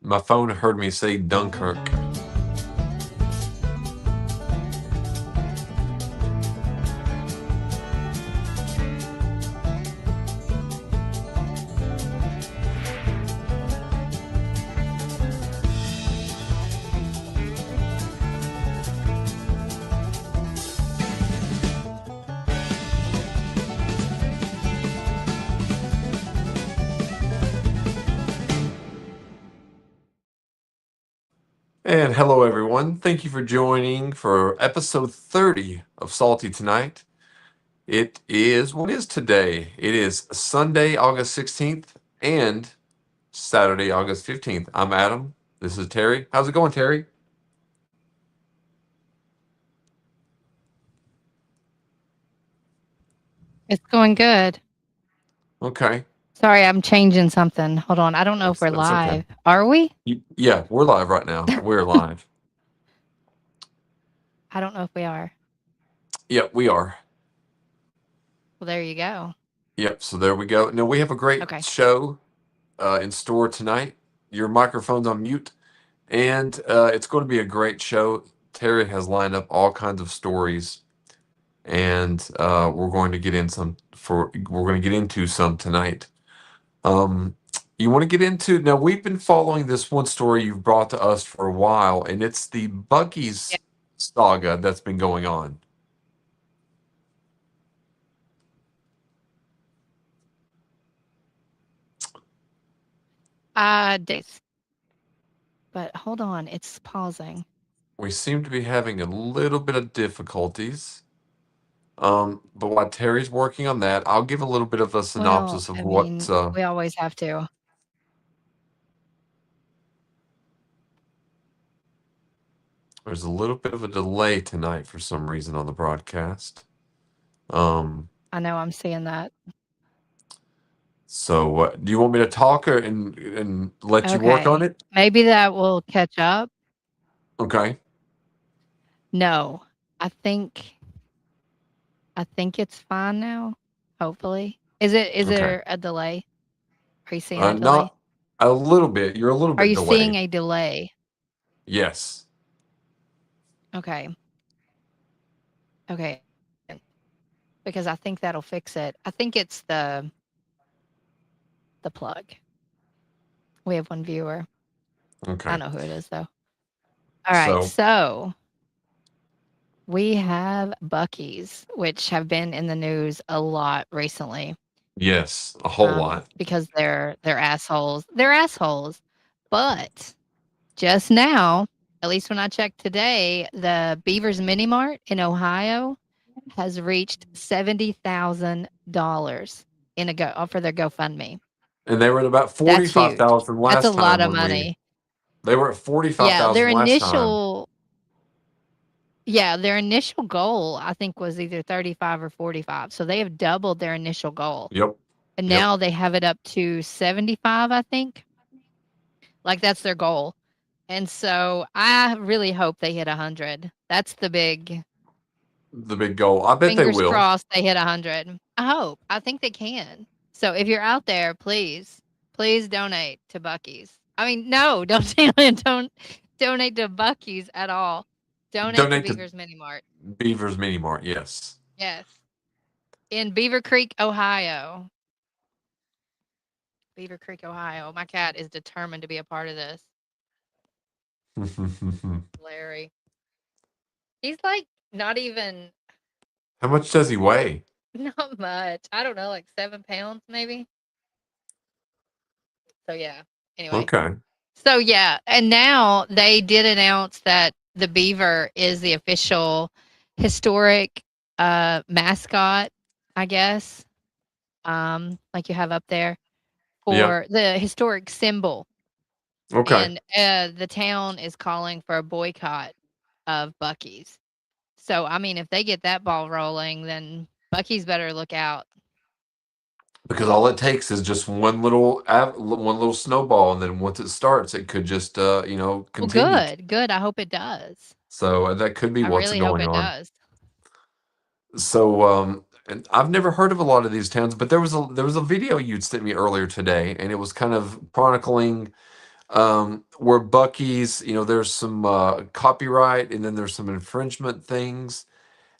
My phone heard me say Dunkirk. And hello, everyone. Thank you for joining for episode 30 of Salty Tonight. What is today? It is Sunday, August 16th and Saturday, August 15th. I'm Adam. This is Terry. How's it going, Terry? It's going good. Okay. Sorry, I'm changing something. Hold on. I don't know if we're That's okay. live. Are we? Yeah, we're live right now. We're live. I don't know if we are. Yep, we are. Well, there you go. Yep, so there we go. Now, we have a great Okay. show in store tonight. Your microphone's on mute. And it's going to be a great show. Terry has lined up all kinds of stories, and we're going to get into some tonight. You want to get into now? We've been following this one story you've brought to us for a while, and it's the Yeah. Bucky's saga that's been going on. Days. But hold on. It's pausing. We seem to be having a little bit of difficulties. But while Terry's working on that, I'll give a little bit of a Well, synopsis of I what mean, we always have to. there's a little bit of a delay tonight for some reason on the broadcast. Um, I know I'm seeing that. so do you want me to talk and let you work on Okay. it? Maybe that will catch up. Okay. No. I think I think it's fine now. Hopefully. Is Okay. there a delay? Are you seeing a delay? Not a little bit. You're a little Are bit you seeing delayed. a delay? Yes. Okay. Okay. Because I think that'll fix it. I think it's the plug. We have one viewer. I Okay. know who it is though. All right, So so we have Bucky's, which have been in the news a lot recently, yes, a whole lot. because they're assholes. They're assholes. But just now, at least when I checked today, the Beaver's Minimart in Ohio has reached $70,000 in a go for their GoFundMe. And they were at about That's forty-five huge. thousand That's a last lot time of when we money. they were at forty five Yeah, thousand last time. their initial goal, I think, was either 35 or 45. So they have doubled their initial goal. Yep. And Yep. now they have it up to 75, I think. Like that's their goal. And so I really hope they hit 100. That's the big The big goal. I bet they fingers will. crossed they hit 100. I hope. I think they can. So if you're out there, please donate to Bucky's. I mean, no, don't donate to Bucky's at all. Donate to Donate to Beaver's Mini Mart. Beaver's Mini Mart. Yes. Yes. In Beaver Creek, Ohio. Beaver Creek, Ohio. My cat is determined to be a part of this. Larry. He's like not even How much does he weigh? not much. I don't know, like 7 pounds maybe. So yeah. Anyway. Okay. So yeah, and now they did announce that the beaver is the official historic mascot, I guess. Like you have up there Yeah. for the historic symbol. Okay. And the town is calling for a boycott of Bucky's. So I mean, if they get that ball rolling, then Bucky's better look out. Because all it takes is just one little snowball, and then once it starts, it could just Well, continue. good, good. I hope it does. So that could be I what's really hope going it on. does. So and I've never heard of a lot of these towns, but there was a video you'd sent me earlier today, and it was kind of chronicling Where Bucky's, there's some copyright and then there's some infringement things.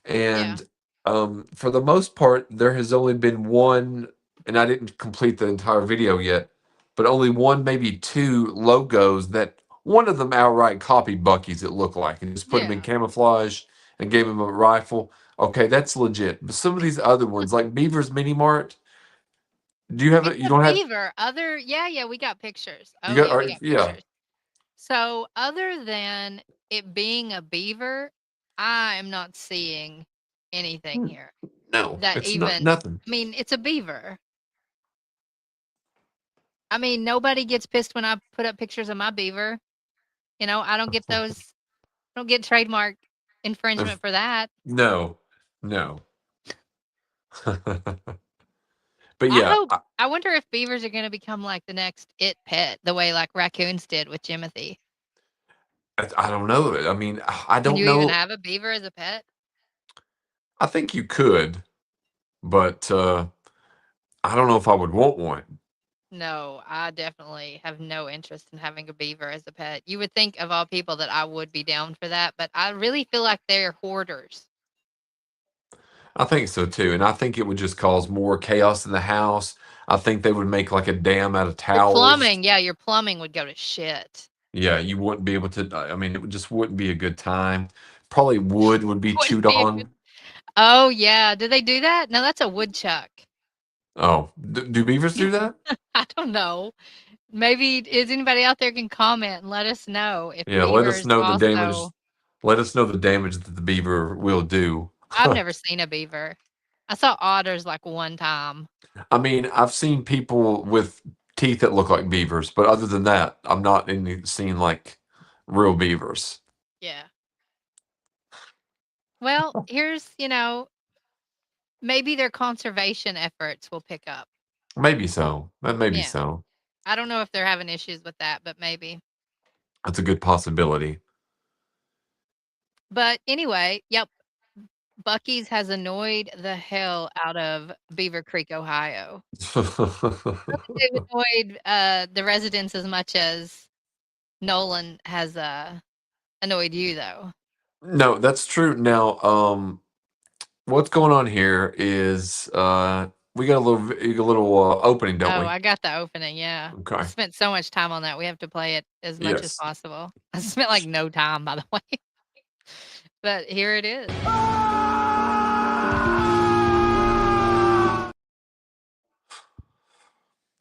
Yeah. And for the most part, there has only been one, and I didn't complete the entire video yet, but only one, maybe two logos that one of them outright copied Bucky's, it looked like, and just put him in Yeah. camouflage and gave him a rifle. Okay, that's legit. But some of these other ones, like Beaver's Mini Mart, do you have it? You Except don't have, Beaver, yeah, we got pictures. you Oh, got, yeah, we got yeah. pictures. So, other than it being a beaver, I am not seeing anything here No, that it's not even nothing. I mean, it's a beaver. I mean, nobody gets pissed when I put up pictures of my beaver. I don't get those I don't get trademark infringement for that. No, no. But I yeah, hope I wonder if beavers are gonna become like the next it pet, the way like raccoons did with Jimothy. I don't know. I mean, I Can don't you even know. have a beaver as a pet? I think you could, but I don't know if I would want one. No, I definitely have no interest in having a beaver as a pet. You would think of all people that I would be down for that, but I really feel like they're hoarders. I think so too, and I think it would just cause more chaos in the house. I think they would make like a dam out of Your towels. plumbing, yeah, your plumbing would go to shit. Yeah, you wouldn't be able to. I mean, just wouldn't be a good time. Probably wood would be Wouldn't chewed be a good. on. Oh, yeah. Do they do that? No, that's a woodchuck. Oh, do beavers do that? I don't know. Maybe is anybody out there can comment and let us know if Yeah, let us beavers know the damage. also. Let us know the damage that the beaver will do. I've never seen a beaver. I saw otters like one time. I mean, I've seen people with teeth that look like beavers, but other than that, I'm not seeing like real beavers. Yeah. Well, here's, maybe their conservation efforts will pick up. Maybe so. Maybe Yeah. so. I don't know if they're having issues with that, but maybe. That's a good possibility. But anyway, yep, Bucky's has annoyed the hell out of Beaver Creek, Ohio. I don't think they've annoyed, the residents as much as Nolan has, annoyed you, though. No, that's true. Now, what's going on here is we got a little opening, don't Oh, we? I got the opening, yeah. I Okay. spent so much time on that, we have to play it as much as Yes. possible. I spent, like, no time, by the way, but here it is.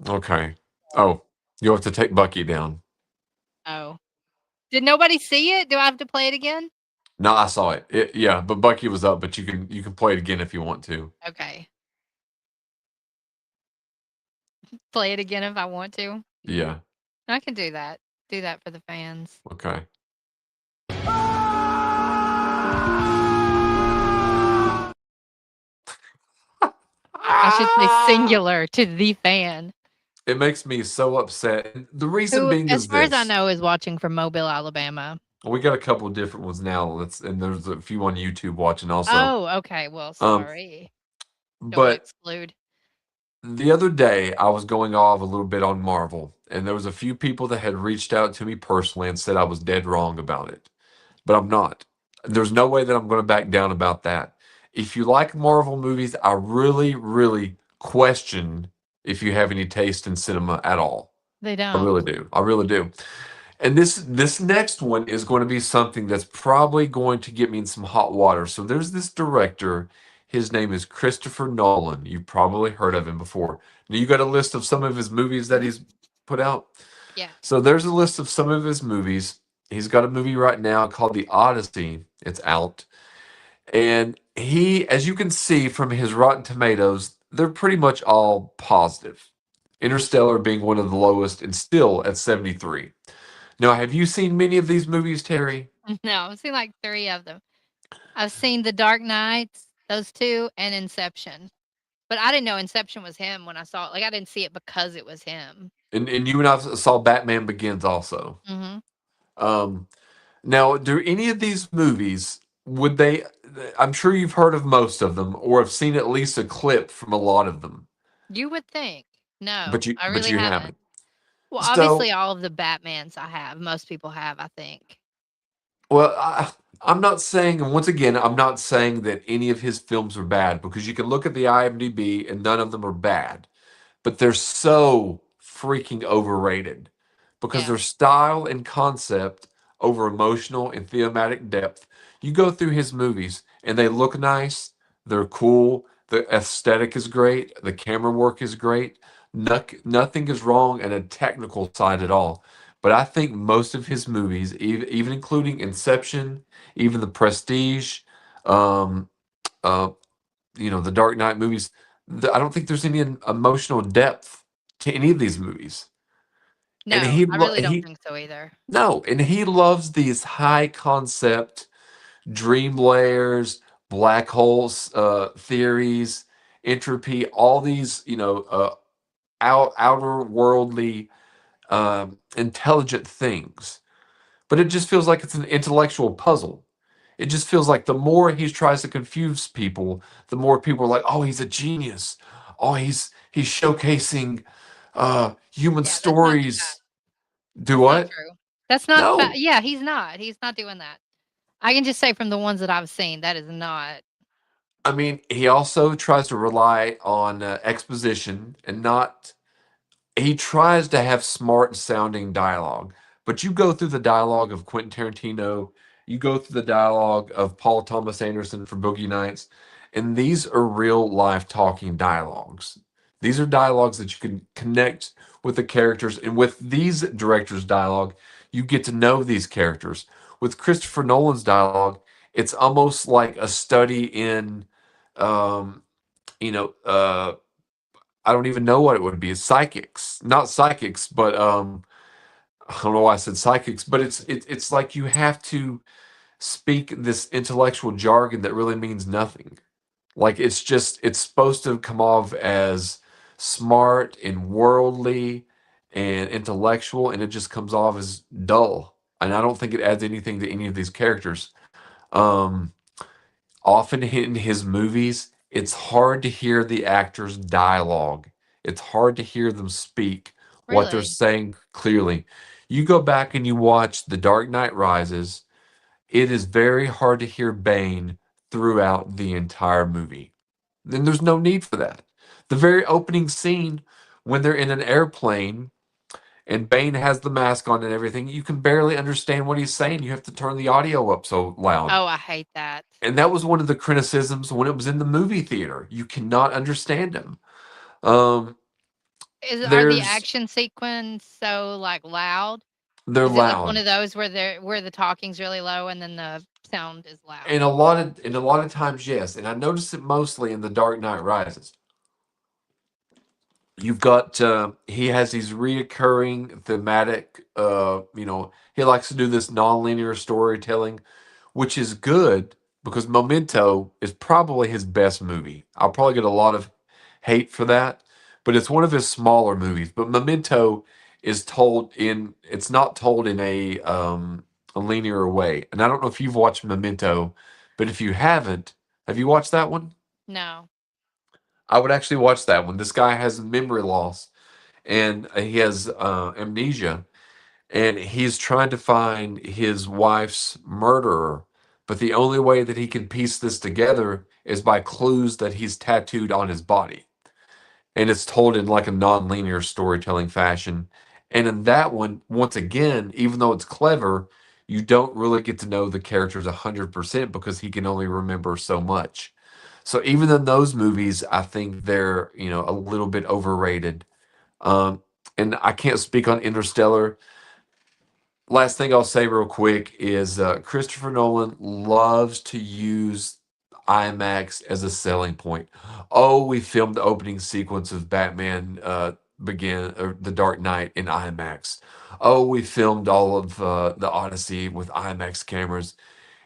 Okay. Oh, you have to take Bucky down. Oh. Did nobody see it? Do I have to play it again? No, I saw it. Yeah, but Bucky was up, but you can play it again if you want to. Okay. Play it again if I want to? Yeah. I can do that. Do that for the fans. Okay. I should say singular to the fan, It makes me so upset. The reason who, being as is far as I this. know, is watching from Mobile, Alabama. We got a couple of different ones now. And there's a few on YouTube watching also. Oh, okay. Well, Um, sorry. Don't wanna but exclude. the other day I was going off a little bit on Marvel, and there was a few people that had reached out to me personally and said I was dead wrong about it. But I'm not. There's no way that I'm going to back down about that. If you like Marvel movies, I really, really question if you have any taste in cinema at all. They I don't. really do. I really do. And this next one is going to be something that's probably going to get me in some hot water. So there's this director. His name is Christopher Nolan. You've probably heard of him before. Now you got a list of some of his movies that Mhm. he's put out. Yeah. So there's a list of some of his movies. He's got a movie right now called The Odyssey. It's out. And he, as you can see from his Rotten Tomatoes, they're pretty much all positive. Interstellar being one of the lowest and still at 73. Now, have you seen many of these movies, Terry? No, I've seen, like, 3 of them. I've seen The Dark Knights, those 2, and Inception. But I didn't know Inception was him when I saw it. Like, I didn't see it because it was him. And you and I saw Batman Begins also. Mhm. Um, Now, do any of these movies would they? I'm sure you've heard of most of them, or have seen at least a clip from a lot of them, You would think. but No, you I but really you haven't. haven't. Well, So, obviously, all of the Batmans I have, most people have, I think. well, I'm not saying, and once again, I'm not saying that any of his films are bad because you can look at the IMDb and none of them are bad, but they're so freaking overrated because Yeah. their style and concept over emotional and thematic depth. You go through his movies and they look nice, they're cool, the aesthetic is great, the camera work is great. Nothing is wrong in a technical side at all. But I think most of his movies, even including Inception, even The Prestige, um, uh, the Dark Knight movies, I don't think there's any emotional depth to any of these movies. And No, I really don't think so either. no, and he loves these high concept dream layers, black holes, theories, entropy, all these, outer worldly, intelligent things. But it just feels like it's an intellectual puzzle. It just feels like the more he tries to confuse people, the more people are like, "Oh, he's a genius. Oh, he's showcasing human Yeah, that's not that. stories." Do That's not what? true. That's not No. yeah, he's not. He's not doing that. I can just say from the ones that I've seen, that is not. I mean, he also tries to rely on exposition and not. He tries to have smart sounding dialogue, but you go through the dialogue of Quentin Tarantino, you go through the dialogue of Paul Thomas Anderson for Boogie Nights, and these are real life talking dialogues. These are dialogues that you can connect with the characters, and with these directors' dialogue, you get to know these characters. With Christopher Nolan's dialogue, it's almost like a study in, um, you know, uh, I don't even know what it would be. It's psychics, not psychics, but I don't know why I said psychics, but it's like you have to speak this intellectual jargon that really means nothing. Like it's supposed to come off as smart and worldly and intellectual, and it just comes off as dull. And I don't think it adds anything to any of these characters. Um, Often in his movies, it's hard to hear the actors' dialogue. It's hard to hear them speak what they're Really? saying clearly. You go back and you watch The Dark Knight Rises, it is very hard to hear Bane throughout the entire movie. Then there's no need for that. The very opening scene, when they're in an airplane and Bane has the mask on and everything, you can barely understand what he's saying. You have to turn the audio up so loud. Oh, I hate that. And that was one of the criticisms when it was in the movie theater. You cannot understand him. Um, Are the there's action sequence so, like, loud? they're Is it like one loud. of those where the talking's really low and then the sound is loud? And a lot of times, yes. And I noticed it mostly in The Dark Knight Rises. You've got he has these reoccurring thematic. He likes to do this nonlinear storytelling, which is good because Memento is probably his best movie. I'll probably get a lot of hate for that, but it's one of his smaller movies. But Memento is told in it's not told in a linear way. And I don't know if you've watched Memento, but if you haven't, have you watched that one? No. I would actually watch that one. This guy has memory loss and he has amnesia, and he's trying to find his wife's murderer. But the only way that he can piece this together is by clues that he's tattooed on his body. And it's told in like a non-linear storytelling fashion. And in that one, once again, even though it's clever, you don't really get to know the characters 100% because he can only remember so much. So even in those movies, I think they're, a little bit overrated. Um, and I can't speak on Interstellar. Last thing I'll say real quick is Christopher Nolan loves to use IMAX as a selling point. Oh, we filmed the opening sequence of Batman Begin or The Dark Knight in IMAX. Oh, we filmed all of the Odyssey with IMAX cameras,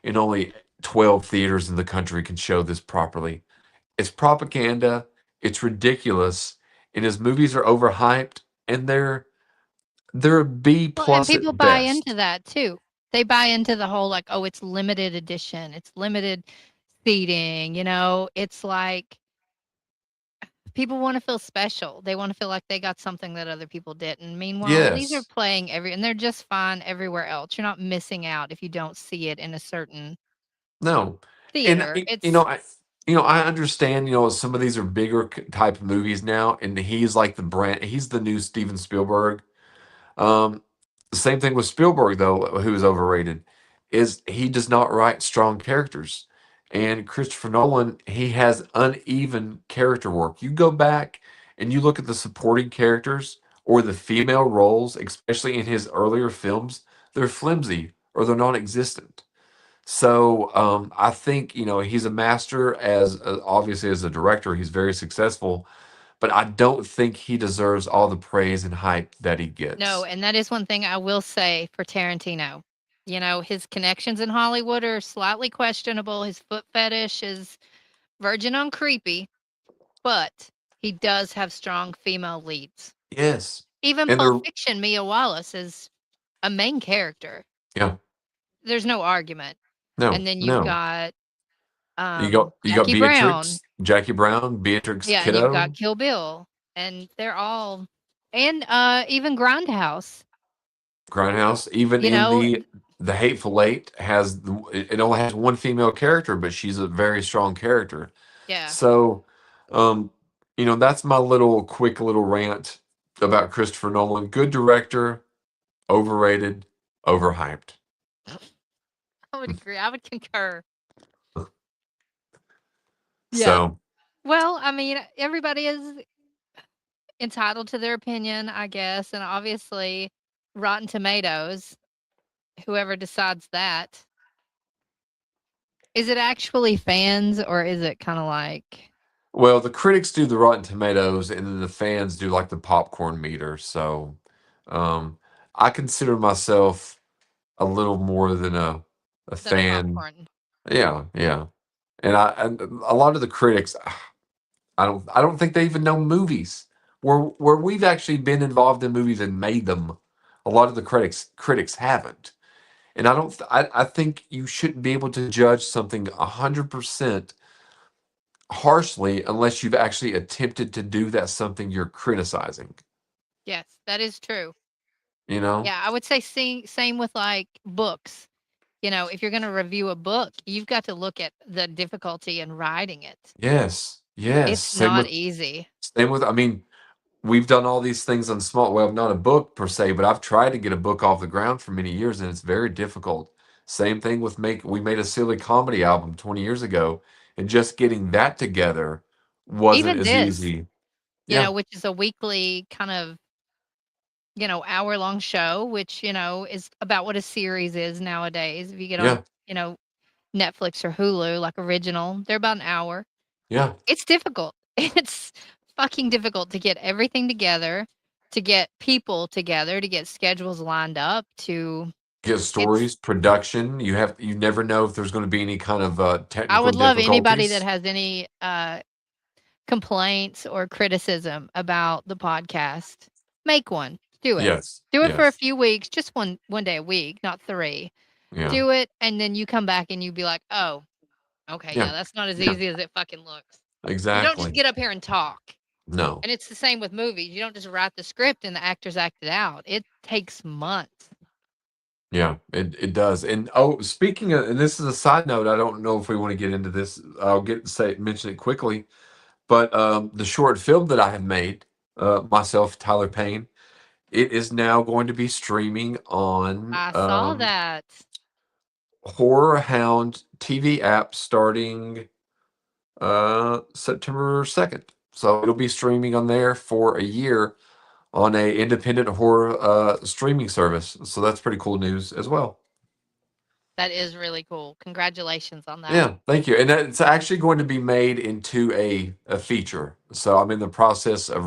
and only 12 theaters in the country can show this properly. It's propaganda. It's ridiculous, and his movies are overhyped, and they're a B Well, and plus people at buy into best. that too. They buy into the whole, like, "Oh, it's limited edition, it's limited seating," It's like people wanna feel special. They wanna feel like they got something that other people didn't. Meanwhile, these are Yes. playing and they're just fine everywhere else. You're not missing out if you don't see it in a certain No. And theater. I understand, some of these are bigger type of movies now, and he's the new Steven Spielberg. Um, the same thing with Spielberg, though, who is overrated, is he does not write strong characters. And Christopher Nolan, he has uneven character work. You go back and you look at the supporting characters or the female roles, especially in his earlier films, they're flimsy or they're non-existent. So I think he's a master as obviously as a director. He's very successful, but I don't think he deserves all the praise and hype that he No, gets. and that is one thing I will say for Tarantino. His connections in Hollywood are slightly questionable. His foot fetish is verging on creepy, but he does have strong female leads. Yes, Even and Pulp they're Fiction, Mia Wallace is a main character. yeah, There's no argument. no, And then you've no. got You got Jackie Brown. Beatrix, Jackie Brown, Beatrix Yeah, and you've got Kiddo, Kill Bill. And they're all and even Grindhouse, Grindhouse. Even you in know, the Hateful Eight it only has one female character, but she's a very strong character. yeah. So, um, that's my quick little rant about Christopher Nolan. Good director, overrated, overhyped. I would agree. I would concur. Yeah. So, Well, I mean, everybody is entitled to their opinion, I guess, and obviously Rotten Tomatoes, whoever decides that, is it actually fans or is it kind of like well, the critics do the Rotten Tomatoes, and then the fans do like the popcorn meter. So, um, I consider myself a little more than a than a fan. popcorn? Yeah, yeah. And a lot of the critics, I don't think they even know movies. Where we've actually been involved in movies and made them. A lot of the critics haven't. And I think you shouldn't be able to judge something 100% harshly unless you've actually attempted to do that something you're criticizing. Yes, that is true. You know? Yeah, I would say same with like books. If you're going to review a book, you've got to look at the difficulty in writing it. Yes. Yes. It's Same not with easy. same with I mean, we've done all these things on small, well, not a book per se, but I've tried to get a book off the ground for many years and it's very difficult. Same thing with we made a silly comedy album 20 years ago, and just getting that together wasn't Even as this, easy. Yeah. which is a weekly kind of, hour-long show, which, is about what a series is nowadays. If you get on, Yeah. Netflix or Hulu, like original, they're about an hour. Yeah. It's difficult. It's fucking difficult to get everything together, to get people together, to get schedules lined up, to Get it's stories, production. You never know if there's going to be any kind of I technical would love anybody that difficulties. has any, complaints or criticism about the podcast. Make one. Do it. Yes. Do it for a Yes. few weeks, just one day a week, not 3. Yeah. Do it, and then you come back and you be like, "Oh, okay, Yeah. yeah, that's not as Yeah. easy as it fucking looks." You don't just Exactly. get up here and talk. No. And it's the same with movies. You don't just write the script and the actors act it out. It takes months. Yeah, it does. And oh, speaking of, and this is a side note, I don't know if we want to get into this. I'll mention it quickly. But the short film that I have made, myself, Tyler Payne, it is now going to be streaming on I saw that. Horror Hound TV app starting September 2nd. So it'll be streaming on there for a year on a independent horror streaming service. So that's pretty cool news as well. That is really cool. Congratulations on that. Yeah, thank you. And it's actually going to be made into a feature. So I'm in the process of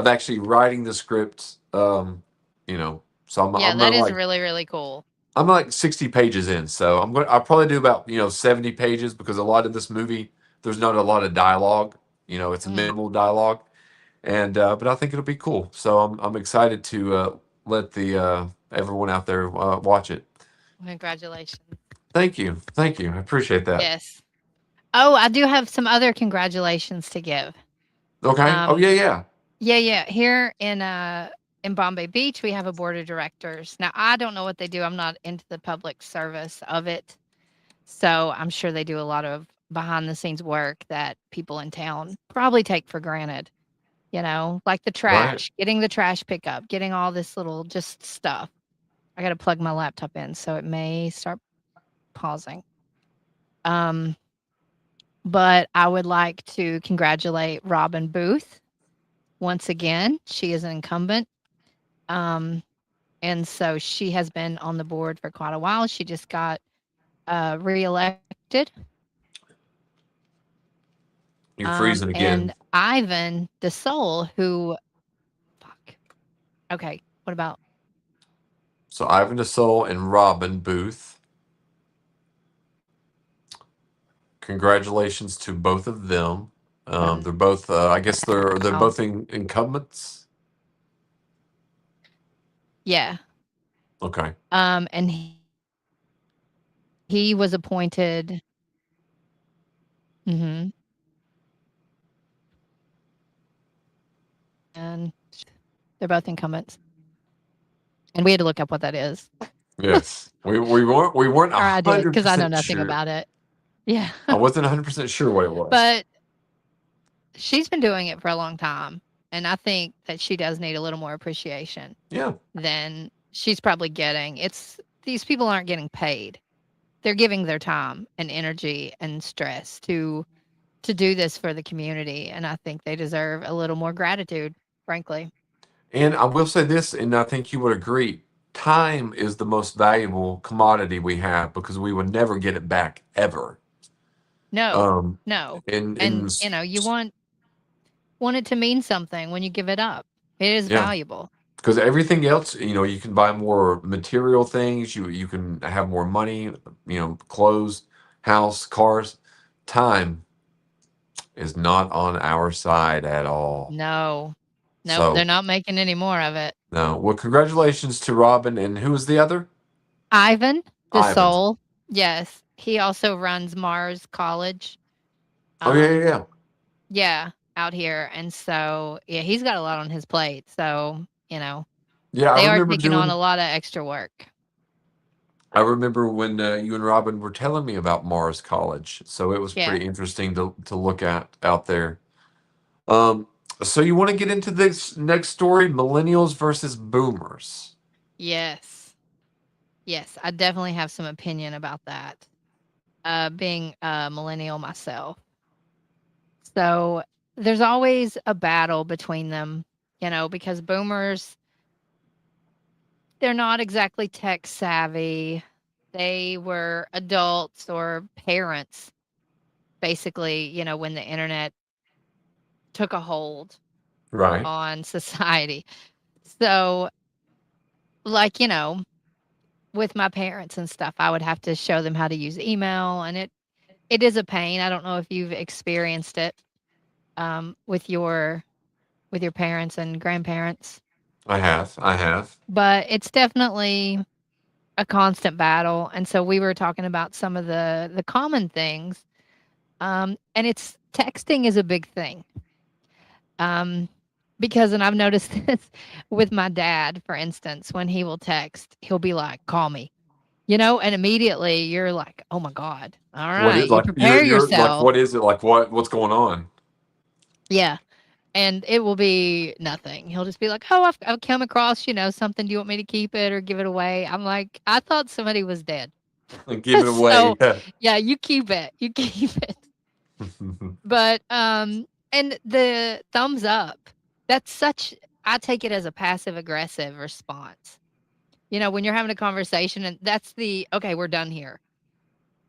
actually writing the script. So Yeah, that is really, really cool. I'm like 60 pages in. So I'll probably do about 70 pages because a lot of this movie there's not a lot of dialogue. It's Mhm. minimal dialogue, and but I think it'll be cool. So I'm excited to let the everyone out there watch it. Congratulations. Thank you. I appreciate that. Yes. Oh, I do have some other congratulations to give. Okay. Oh Um, yeah, yeah. yeah, yeah. Here in Bombay Beach, we have a board of directors. Now, I don't know what they do. I'm not into the public service of it. So I'm sure they do a lot of behind the scenes work that people in town probably take for granted, like the Right. trash, getting the trash pickup, getting all this little just stuff. I got to plug my laptop in, so it may start pausing. Um, but I would like to congratulate Robin Booth once again. She is an incumbent. Um, and so she has been on the board for quite a while. She just got reelected. You're freezing And again. Ivan DeSole, who, fuck. Okay, what about So Ivan DeSole and Robin Booth. Congratulations to both of them. They're both. I guess they're now? both incumbents. Yeah. Okay. And he was appointed. Mhm. And they're both incumbents. And we had to look up what that is. Yes. We weren't a Or I did, hundred because I know percent nothing sure. about it. Yeah. I wasn't 100% sure what it was. But she's been doing it for a long time, and I think that she does need a little more appreciation Yeah. than she's probably getting. It's these people aren't getting paid. They're giving their time and energy and stress to do this for the community, and I think they deserve a little more gratitude, frankly. And I will say this, and I think you would agree, time is the most valuable commodity we have because we would never get it back ever. No, Um, no, and and you want it to mean something when you give it up. It is yeah, valuable. because everything else, you can buy more material things, you can have more money, clothes, house, cars. Time is not on our side at all. No, nope, they're So, not making any more of it. no. Well, congratulations to Robin, and who was the other? Ivan, the Ivan. soul, yes, he also runs Mars College. Oh yeah, yeah, Um, yeah. yeah, out here, and so yeah, he's got a lot on his plate. So Yeah, I they are remember taking on doing. a lot of extra work. I remember when you and Robin were telling me about Mars College, so it was Yeah. pretty interesting to look at out there. Um, so you want to get into this next story, millennials versus boomers? Yes. Yes, I definitely have some opinion about that. Being a millennial myself. So there's always a battle between them, because boomers, they're not exactly tech savvy. They were adults or parents, basically, when the internet took a hold Right. on society. So, like, with my parents and stuff, I would have to show them how to use email, and it is a pain. I don't know if you've experienced it, with your parents and grandparents, I have. I have. but it's definitely a constant battle, and so we were talking about some of the common things, and it's texting is a big thing, um, because and I've noticed this with my dad, for instance, when he will text, he'll be like, "Call me," and immediately you're like, "Oh my god, all What is right, you like you're prepare you're like yourself." what is it like what's going on? Yeah. And it will be nothing. He'll just be like, "Oh, I've come across, something. Do you want me to keep it or give it away?" I'm like, "I thought somebody was dead." Like, give it away. So, yeah, you keep it. You keep it. But, and the thumbs up, that's such I take it as a passive aggressive response. When you're having a conversation and that's "Okay, we're done here,"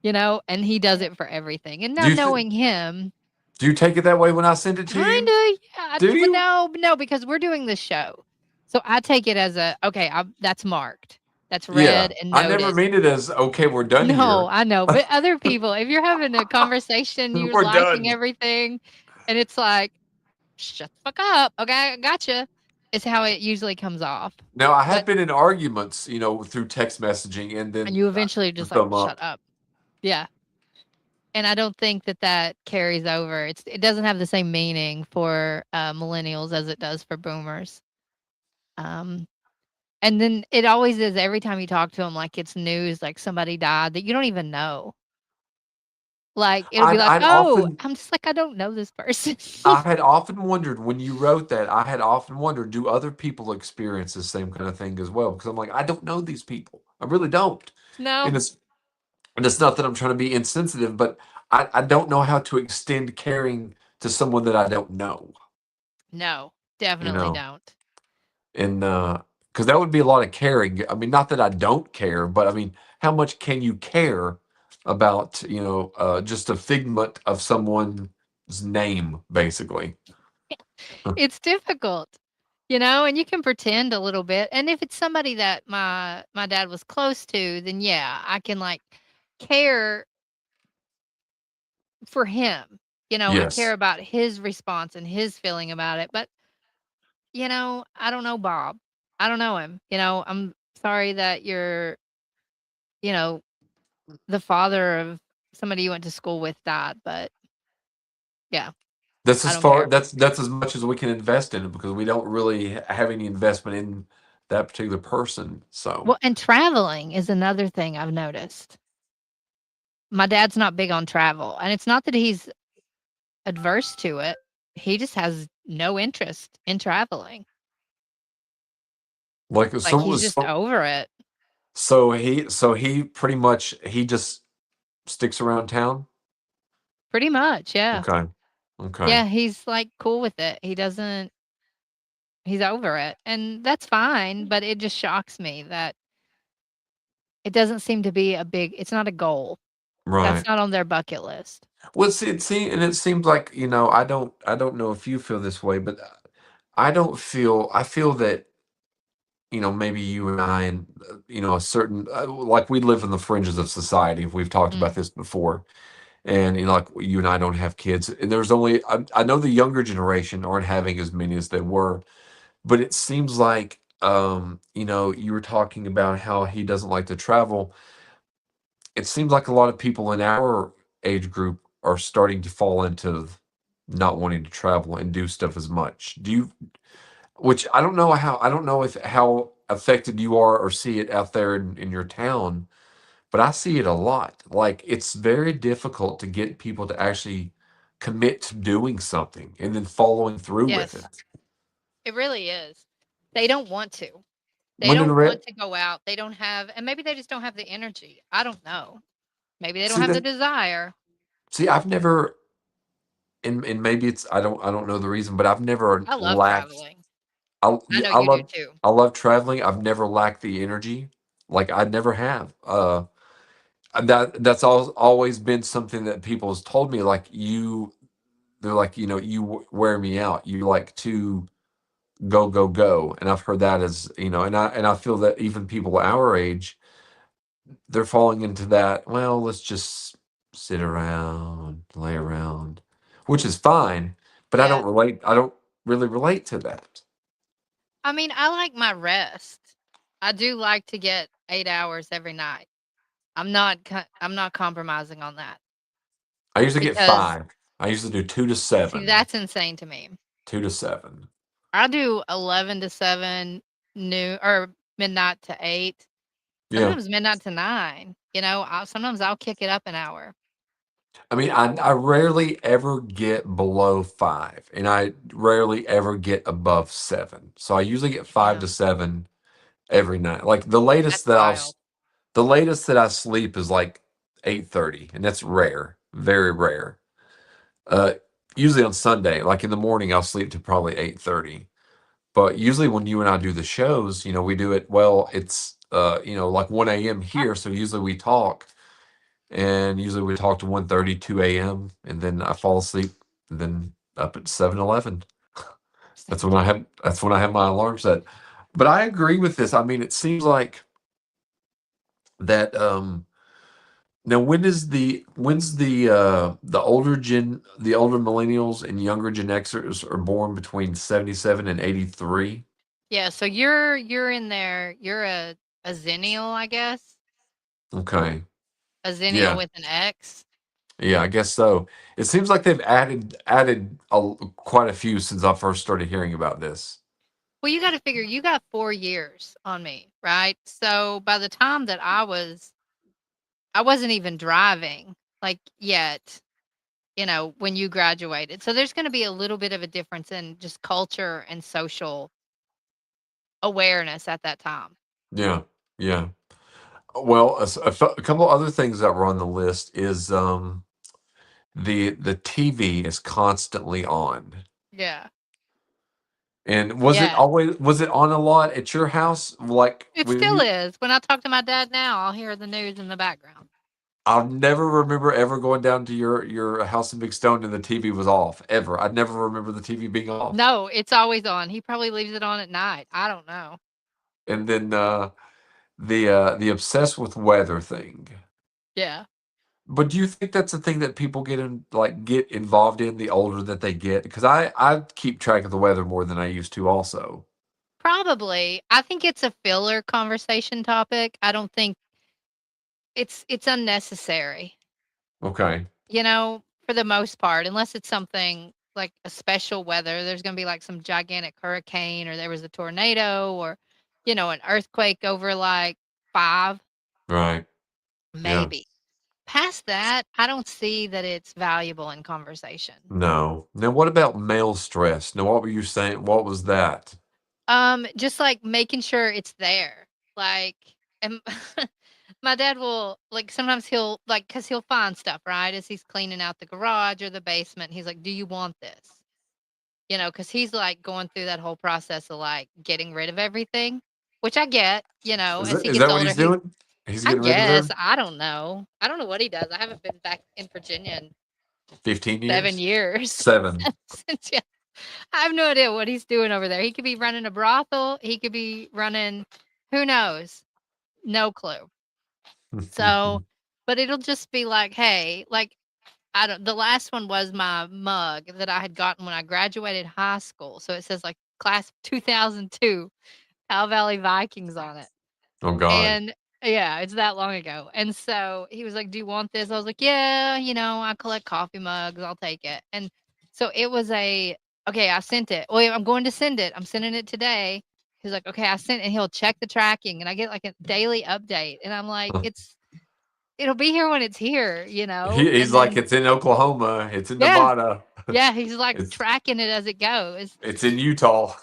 and he does it for everything. And do not you th- knowing him. do you take it that way when I send it to you? Kinda, yeah, Do but you? no, because we're doing the show. So I take it as okay, that's marked. That's Yeah. read and I never noted. mean it as okay, we're done No, here. I know, but other people, if you're having a conversation, you're We're liking done. everything, and it's like, "Shut the fuck up, okay, I gotcha," is how it usually comes off. Now I have But been in arguments, through text messaging and and then you eventually the just like, thumb "Shut up. up." Yeah. and I don't think that that carries over. It doesn't have the same meaning for, millennials as it does for boomers. Um, and then it always is every time you talk to them, like it's news, like somebody died that you don't even know. Like, it'll be I'd, like, I'd "Oh," often I'm just like, "I don't know this person." I had often wondered when you wrote that, I had often wondered, do other people experience the same kind of thing as well? Because I'm like, I don't know these people. I really don't. And No. it's not that I'm trying to be insensitive, but I don't know how to extend caring to someone that I don't know, No, you definitely know. don't. And because that would be a lot of caring. I mean, not that I don't care, but I mean, how much can you care about, just a figment of someone's name, basically? It's difficult, and you can pretend a little bit, and if it's somebody that my dad was close to, then yeah, I can, like, care for him. I care Yes. about his response and his feeling about it, but, I don't know Bob. I don't know him, I'm sorry that you're, you know, the father of somebody you went to school with died, but yeah, That's I as don't far care. that's as much as we can invest in it because we don't really have any investment in that particular person. So, Well, and traveling is another thing I've noticed. My dad's not big on travel, and it's not that he's adverse to it. He just has no interest in traveling. like, Like, he's just over it. so he pretty much he just sticks around town. Pretty much, yeah. Okay, okay, Yeah, he's, like, cool with it. He's over it, and that's fine, but it just shocks me that it doesn't seem to be it's not a goal. That's right. not on their bucket list. Well, and it seems like I don't know if you feel this way, but I don't feel I feel that maybe you and I and a certain like we live in the fringes of society. If we've talked Mm, about this before, and like you and I don't have kids, and there's only I know the younger generation aren't having as many as they were, but it seems like you were talking about how he doesn't like to travel. It seems like a lot of people in our age group are starting to fall into not wanting to travel and do stuff as much. Which I don't know if how affected you are or see it out there in your town, but I see it a lot. Like it's very difficult to get people to actually commit to doing something and then following through with yes, it. it really is. They don't want to. They When in don't re- want to go out. They don't have and maybe they just don't have the energy. I don't know. Maybe they don't see have the that desire. see I've never and maybe it's I don't know the reason, but I've never I love lacked traveling. I yeah, know you do too. I love traveling. I've never lacked the energy. Like I never have. And that's always been something that people has told me like they're like you wear me out. You like to go go go, and I've heard that as and I feel that even people our age they're falling into that. Well, let's just sit around, lay around, which is fine, but Yeah. I don't really relate to that. I mean, I like my rest. I do like to get 8 hours every night. I'm not compromising on that I usually get because 5. I usually do 2 to see, 7. that's insane to me. 2 to 7. I do 11 to 7, noon or midnight to 8, Yeah. sometimes midnight to 9, sometimes I'll kick it up an hour. I mean, I rarely ever get below 5, and I rarely ever get above 7. So I usually get 5 to Damn, 7 every night. Like that's wild. the latest that I sleep is like 8:30, and that's rare, very rare. Uh, Usually on Sunday, like in the morning, I'll sleep to probably 8:30. But usually when you and I do the shows, we do it well. It's like 1 a.m. here, so usually we talk, and usually we talk to 1:30, 2 a.m., and then I fall asleep, and then up at 7:11. Same That's when I have my alarm set. But I agree with this. I mean, it seems like that now when's the older millennials and younger Gen Xers are born between 77 and 83. Yeah, so you're in there. You're a zennial, I guess. Okay. A zennial Yeah. with an X. Yeah, I guess so. It seems like they've added quite a few since I first started hearing about this. Well, you gotta figure you got 4 years on me, right? So, by the time that I wasn't even driving, like, yet, when you graduated. So, there's gonna be a little bit of a difference in just culture and social awareness at that time. Yeah, yeah. Well, a couple other things that were on the list is the TV is constantly on. Yeah. And Yes. was it on a lot at your house? Like It when still you is. When I talk to my dad now, I'll hear the news in the background. I'll never remember ever going down to your house in Big Stone and the TV was off, ever. I'd never remember the TV being off. No, it's always on. He probably leaves it on at night. I don't know. And then, the obsessed with weather thing. Yeah. But do you think that's a thing that people get involved in the older that they get? Because I keep track of the weather more than I used to also. Probably. I think it's a filler conversation topic. I don't think it's unnecessary, Okay. for the most part, unless it's something like a special weather. There's gonna be like some gigantic hurricane or there was a tornado or, an earthquake over like 5, Right. Yeah. maybe. Past that, I don't see that it's valuable in conversation. No. Now what about male stress? Now what were you saying? What was that? Just, like, making sure it's there, like, and my dad will like, sometimes he'll like, because 'cause he'll find stuff, right, as he's cleaning out the garage or the basement, he's like, "Do you want this?" Because he's, like, going through that whole process of, like, getting rid of everything, which I get, as he Is gets that what older, he's doing? He's I getting rid of guess, her? I don't know. I don't know what he does, I haven't been back in Virginia in 15 7 years? years 7. since yeah. I have no idea what he's doing over there. He could be running a brothel. He could be running, who knows? No clue. So, but it'll just be like, hey, like, I don't, the last one was my mug that I had gotten when I graduated high school. So it says like class of 2002, Powell Valley Vikings on it. Oh god. And yeah, it's that long ago. And so he was like, "Do you want this?" I was like, "Yeah, I collect coffee mugs. I'll take it." And so it was okay, I sent it. "Oh, yeah, I'm going to send it. I'm sending it today." He's like, "Okay, I sent," and he'll check the tracking and I get like a daily update. And I'm like, it'll be here when it's here, He's And like, then "It's in Oklahoma, it's in yeah, Nevada, yeah, he's like it's tracking it as it goes. it's in Utah."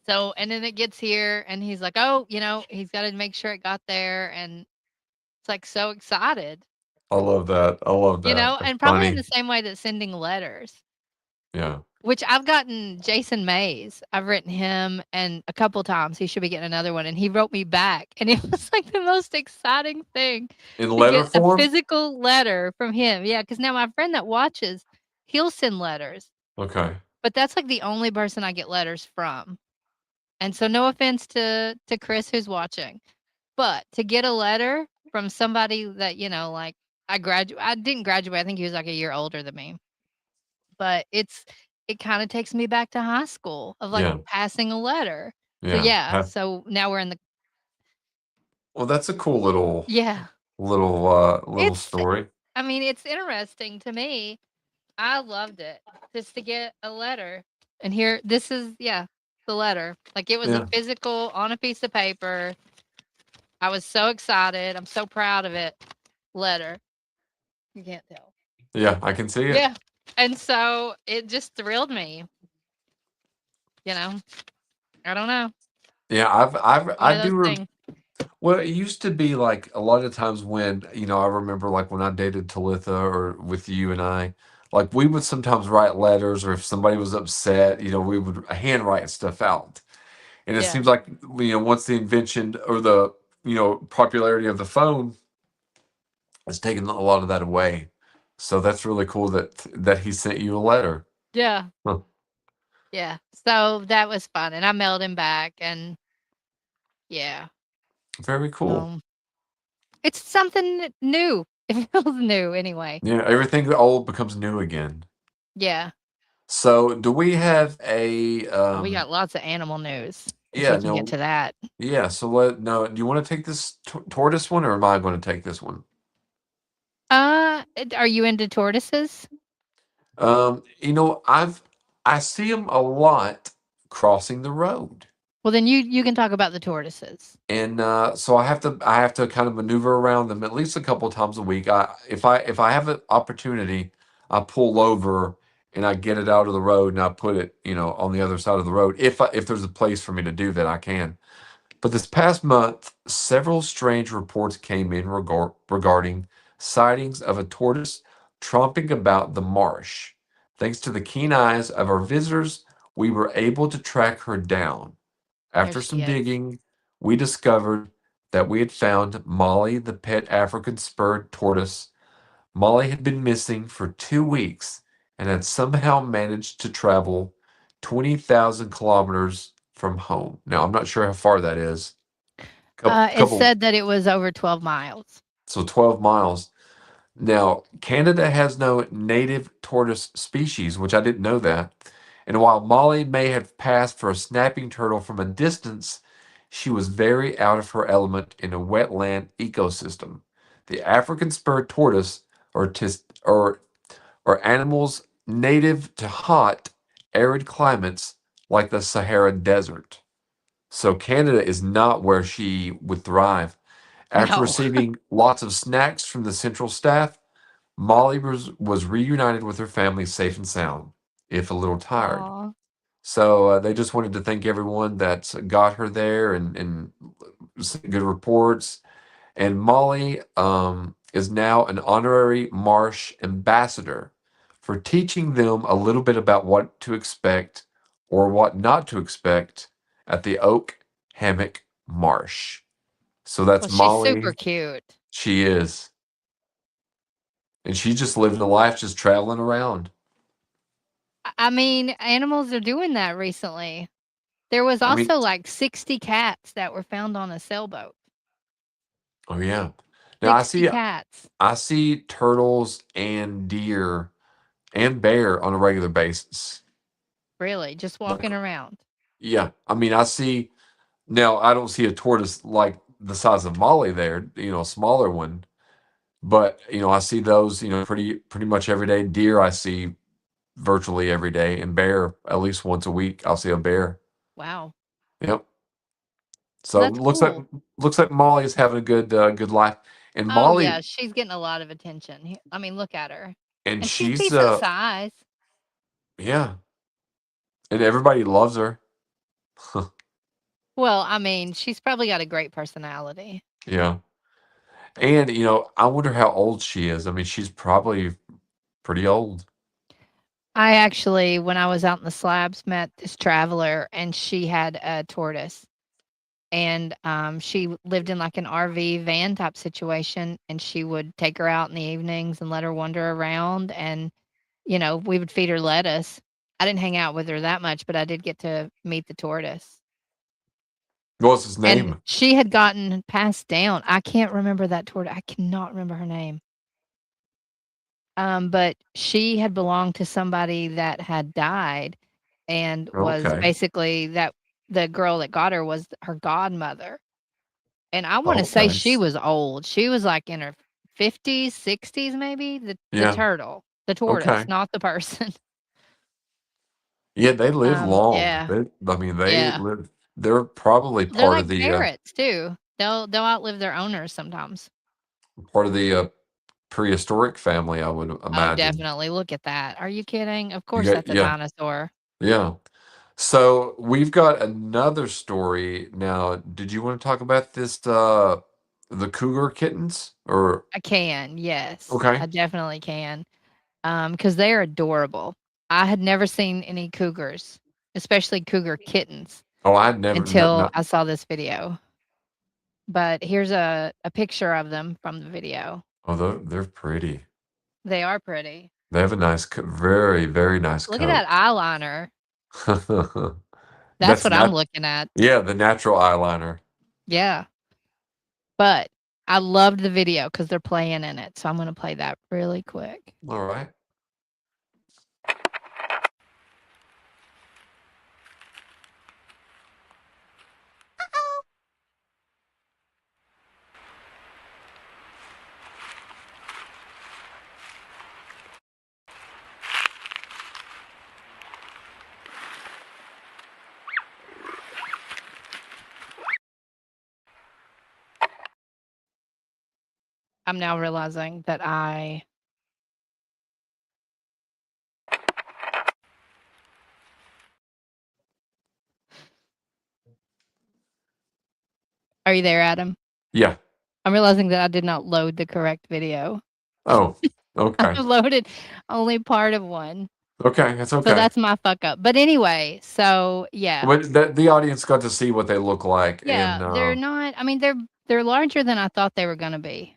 So, and then it gets here and he's like, "Oh, he's got to make sure it got there." And it's like so excited. I love that. I love that. That's And probably in funny. the same way that sending letters, Yeah. which I've gotten Jason Mays. I've written him and a couple times. He should be getting another one. And he wrote me back. And it was like the most exciting thing In to letter get a form? physical letter from him. Yeah. Cause now my friend that watches, he'll send letters, Okay. but that's like the only person I get letters from. And so no offense to Chris who's watching, but to get a letter from somebody that, like I didn't graduate. I think he was like a year older than me. But it kinda takes me back to high school of, like, Yeah. passing a letter. So, Yeah. yeah, so now we're in the Well, that's a cool little yeah. little It's story. I mean, it's interesting to me. I loved it just to get a letter, and here this is yeah, the letter. Like, it was a Yeah. physical on a piece of paper. I was so excited, I'm so proud of it, letter. You can't tell. Yeah, I can see it. Yeah, and so it just thrilled me, you know? I don't know, Yeah, one I of those do things. well, it used to be like a lot of times when, I remember like when I dated Talitha or with you and I, like we would sometimes write letters or if somebody was upset, we would handwrite stuff out. And it Yeah. seems like, once the invention or the, popularity of the phone has taken a lot of that away. So that's really cool that he sent you a letter. Yeah. Huh. Yeah. So that was fun, and I mailed him back, and yeah. Very cool. So it's something new. It feels new anyway. Yeah, everything old becomes new again. Yeah. So do we have a Oh, we got lots of animal news if yeah, we can get no, to that. yeah, so let no, do you want to take this tortoise one or am I going to take this one? Are you into tortoises? You know, I see them a lot crossing the road. Well, then you can talk about the tortoises. And so I have to kind of maneuver around them at least a couple of times a week. If I have an opportunity, I pull over and I get it out of the road and I put it, on the other side of the road. If there's a place for me to do that, I can. But this past month, several strange reports came in regarding sightings of a tortoise tromping about the marsh. Thanks to the keen eyes of our visitors, we were able to track her down. There After she some is. digging, we discovered that we had found Molly, the pet African spurred tortoise. Molly had been missing for 2 weeks and had somehow managed to travel 20,000 kilometers from home. Now, I'm not sure how far that is. It Couple, said that it was over 12 miles. so 12 miles. Now, Canada has no native tortoise species, which I didn't know that. And while Molly may have passed for a snapping turtle from a distance, she was very out of her element in a wetland ecosystem. The African spurred tortoise are, are animals native to hot, arid climates like the Sahara Desert. So Canada is not where she would thrive. After No. receiving lots of snacks from the central staff, Molly was reunited with her family safe and sound, if a little tired. Aw. So they just wanted to thank everyone that got her there and sent good reports. And Molly is now an honorary Marsh ambassador for teaching them a little bit about what to expect or what not to expect at the Oak Hammock Marsh. So that's Well, she's super Molly. cute. She is. And she's just living the life, just traveling around. I mean, animals are doing that recently. There was I mean, also like 60 cats that were found on a sailboat. oh yeah. Now 60 cats. I see turtles and deer and bear on a regular basis. Really, just Like, walking around. yeah. I mean, I see now I don't see a tortoise like the size of Molly there, a smaller one. But, I see those, pretty much every day. Deer I see virtually every day, and bear at least once a week. I'll see a bear. Wow. Yep. Well, So that's cool. looks like Molly is having a good life, and Oh, Molly yeah, she's getting a lot of attention. I mean, look at her. and And she's she's decent size. yeah, and everybody loves her. Well, I mean, she's probably got a great personality. Yeah, and I wonder how old she is. I mean, she's probably pretty old. I actually, when I was out in the slabs, met this traveler and she had a tortoise. And she lived in like an RV van type situation. And she would take her out in the evenings and let her wander around. And, we would feed her lettuce. I didn't hang out with her that much, but I did get to meet the tortoise. What's his And name? she had gotten passed down. I can't remember that tortoise. I cannot remember her name. But she had belonged to somebody that had died and was Okay, basically that the girl that got her was her godmother. And I wanna say okay, she was old. She was, like, in her 50s, 60s maybe? The yeah, turtle, the tortoise, okay, not the person. yeah. They live long. Yeah, I mean, they yeah. live. They're probably They're part of like the ferrets too. They'll outlive their owners sometimes. prehistoric family. I would Oh, imagine. definitely. Look at that. Are you kidding? Of You course got that's a yeah, dinosaur. yeah. So we've got another story now. Did you want to talk about this? The cougar kittens, or I can, yes. okay? I definitely can. Because they are adorable. I had never seen any cougars, especially cougar kittens, Oh, I had never, not, until not. I saw this video. But here's a picture of them from the video. Oh, they're pretty. They are pretty. They have a nice, very, very nice Look at that coat. eyeliner. That's That's what I'm not, looking at. yeah, the natural eyeliner. Yeah. But I loved the video because 'cause they're playing in it, so I'm gonna play that really quick. All right. I'm now realizing that I Are you there, Adam? Yeah. I'm realizing that I did not load the correct video. Oh, I okay. loaded only part of one. Okay, that's So okay. that's my fuck up. But anyway, so yeah. But the audience got to see what they look like, and Yeah, they're not I mean, they're larger than I thought they were gonna be.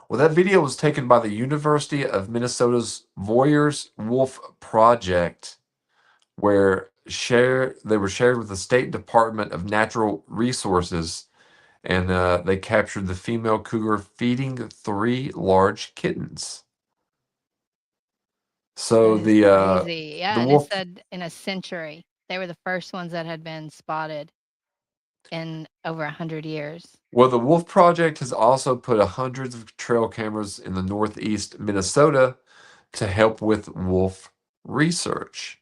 well, that video was taken by the University of Minnesota's Voyeurs Wolf Project, where they were shared with the State Department of Natural Resources, and they captured the female cougar feeding three large kittens. That So is crazy. Yeah, the and it wolf said in a century. They were the first ones that had been spotted in over 100 years. well, the Wolf Project has also put hundreds of trail cameras in the northeast Minnesota to help with wolf research.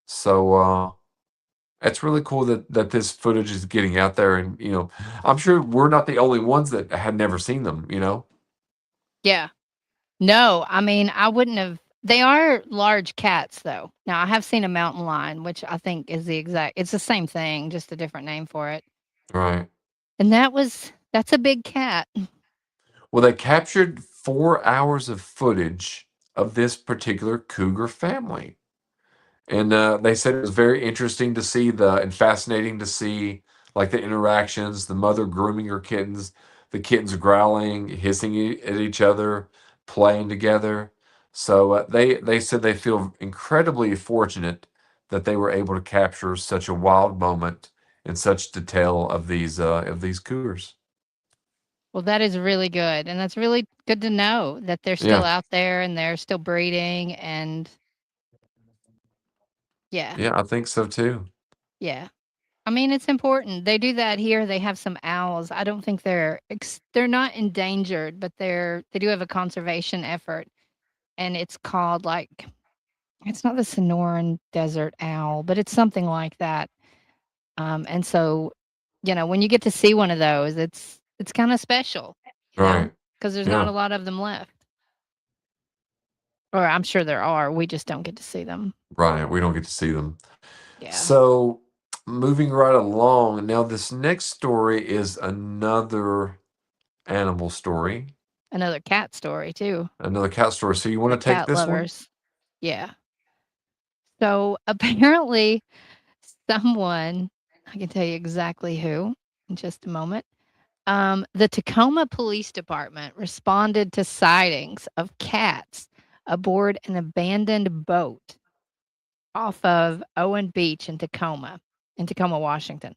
So it's really cool that this footage is getting out there, and I'm sure we're not the only ones that had never seen them. Yeah. No, I mean, I wouldn't have they are large cats, though. Now, I have seen a mountain lion, which I think is it's the same thing, just a different name for it. Right. And that's a big cat. Well, they captured 4 hours of footage of this particular cougar family. And they said it was very interesting to see and fascinating to see like the interactions, the mother grooming her kittens, the kittens growling, hissing at each other, playing together. So they said they feel incredibly fortunate that they were able to capture such a wild moment in such detail of these cougars. Well, that is really good, and that's really good to know that they're still Yeah, out there and they're still breeding, and yeah, yeah, I think so too. yeah. I mean, it's important. They do that here. They have some owls. I don't think they're not endangered, but they do have a conservation effort, and it's called, like it's not the Sonoran desert owl, but it's something like that. And so, when you get to see one of those, it's kinda special, Right. because there's not Yeah. a lot of them left. Or I'm sure there are, we just don't get to see them. Right. We don't get to see them. Yeah. So, moving right along, now this next story is another animal story, Another cat story too, another cat story. So, you for want to take cat this one? lovers. Yeah. So, apparently, someone I can tell you exactly who in just a moment. The Tacoma Police Department responded to sightings of cats aboard an abandoned boat off of Owen Beach in Tacoma, Washington.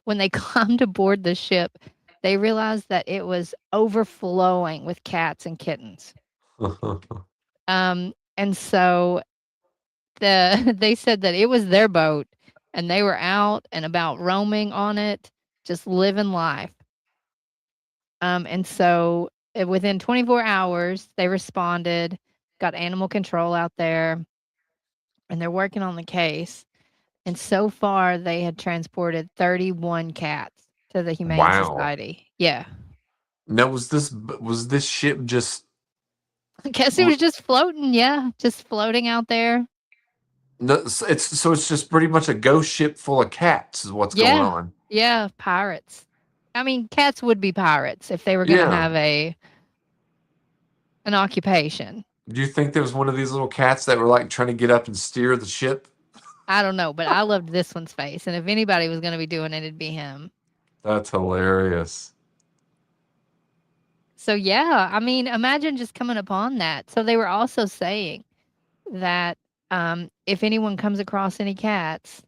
When they climbed aboard the ship, they realized that it was overflowing with cats and kittens. And so they said that it was their boat and they were out and about roaming on it, just living life. And so within 24 hours, they responded, got animal control out there, and they're working on the case. And so far, they had transported 31 cats to the Humane Wow. Society. Yeah. Now, was this ship just I guess it w- was just floating. Yeah. Just floating out there. no, it's just pretty much a ghost ship full of cats is what's going Yeah. on. Yeah. Pirates. I mean, cats would be pirates if they were going to Yeah. have an occupation. Do you think there was one of these little cats that were like trying to get up and steer the ship? I don't know, but I loved this one's face. And if anybody was going to be doing it, it'd be him. That's hilarious. So, yeah, I mean, imagine just coming upon that. So, they were also saying that if anyone comes across any cats,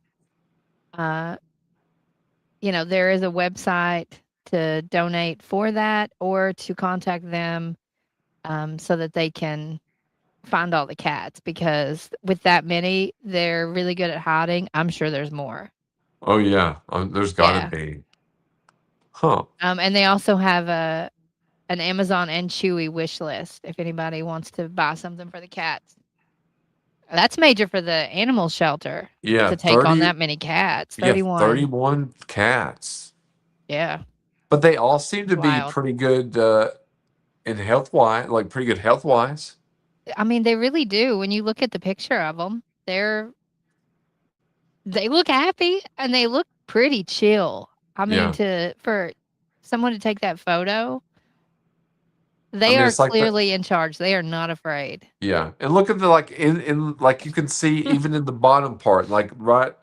uh, there is a website to donate for that or to contact them so that they can find all the cats because with that many, they're really good at hiding. I'm sure there's more. Oh yeah, there's got to Yeah. be. Huh. And they also have an Amazon and Chewy wish list if anybody wants to buy something for the cats. That's major for the animal shelter Yeah, to take on 30 that many cats. yeah, 31. 31 cats. Yeah. But they all seem to It's be wild. pretty good in health wise, like pretty good health wise. I mean, they really do. When you look at the picture of them, they look happy and they look pretty chill. I mean, Yeah. to for someone to take that photo, I they mean, are it's like the clearly in charge. They are not afraid. yeah, and look at the like in like you can see even in the bottom part, like right